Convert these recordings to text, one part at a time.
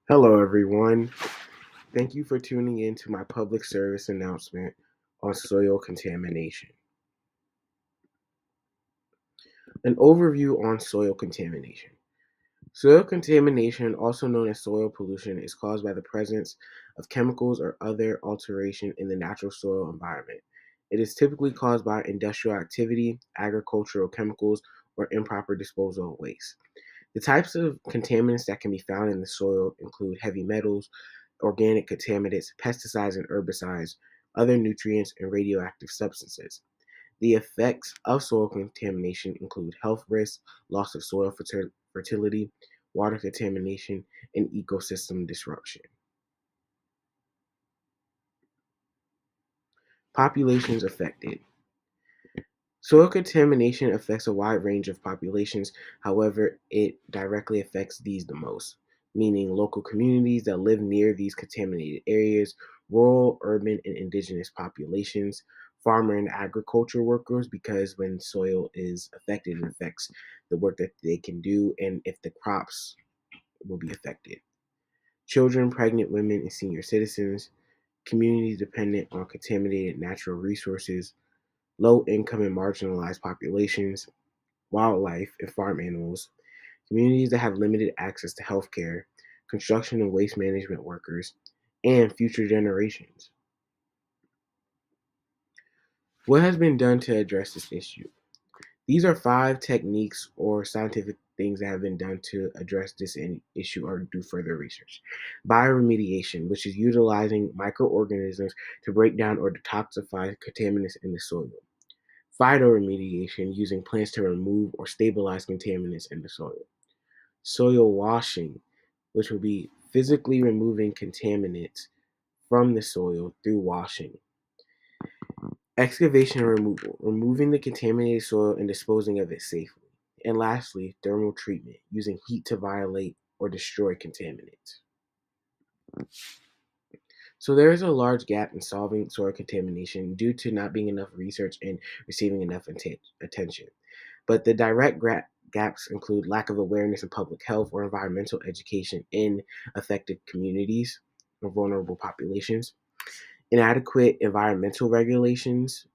Hello, everyone. Thank you for tuning in to my public service announcement on soil contamination. An overview on soil contamination. Soil contamination, also known as soil pollution, is caused by the presence of chemicals or other alteration in the natural soil environment. It is typically caused by industrial activity, agricultural chemicals, or improper disposal of waste. The types of contaminants that can be found in the soil include heavy metals, organic contaminants, pesticides and herbicides, other nutrients, and radioactive substances. The effects of soil contamination include health risks, loss of soil fertility, water contamination, and ecosystem disruption. Populations affected. Soil contamination affects a wide range of populations, however, it directly affects these the most, meaning local communities that live near these contaminated areas, rural, urban, and indigenous populations, farmer and agriculture workers, because when soil is affected, it affects the work that they can do and if the crops will be affected. Children, pregnant women, and senior citizens, communities dependent on contaminated natural resources, low income and marginalized populations, wildlife and farm animals, communities that have limited access to healthcare, construction and waste management workers, and future generations. What has been done to address this issue? These are 5 techniques or scientific things that have been done to address this issue or do further research. Bioremediation, which is utilizing microorganisms to break down or detoxify contaminants in the soil. Phytoremediation, using plants to remove or stabilize contaminants in the soil. Soil washing, which will be physically removing contaminants from the soil through washing. Excavation and removal, removing the contaminated soil and disposing of it safely. And lastly, thermal treatment, using heat to violate or destroy contaminants. So there is a large gap in solving soil contamination due to not being enough research and receiving enough attention. But the direct gaps include lack of awareness in public health or environmental education in affected communities or vulnerable populations, inadequate environmental regulations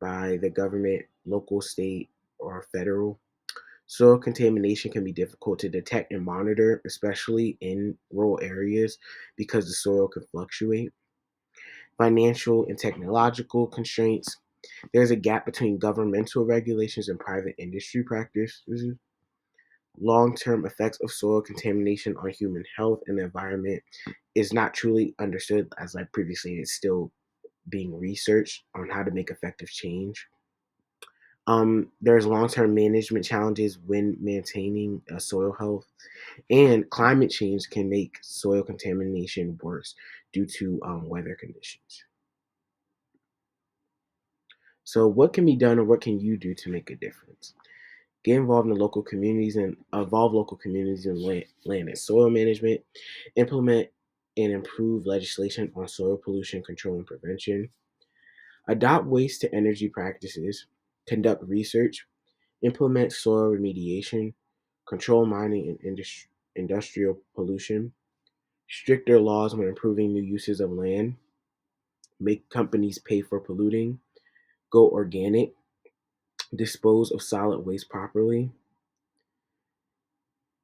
by the government, local, state, or federal. Soil contamination can be difficult to detect and monitor, especially in rural areas, because the soil can fluctuate. Financial and technological constraints. There's a gap between governmental regulations and private industry practices. Long-term effects of soil contamination on human health and the environment is not truly understood, as I previously it's still being researched on how to make effective change. There's long-term management challenges when maintaining soil health, and climate change can make soil contamination worse due to weather conditions. So, what can be done, or what can you do to make a difference? Get involved in local communities and involve local communities in land and soil management. Implement and improve legislation on soil pollution control and prevention. Adopt waste to energy practices. Conduct research. Implement soil remediation. Control mining and industrial pollution. Stricter laws when improving new uses of land. Make companies pay for polluting. Go organic. Dispose of solid waste properly.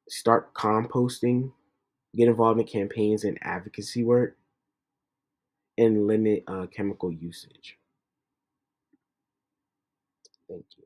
Start composting. Get involved in campaigns and advocacy work, and limit chemical usage. Thank you.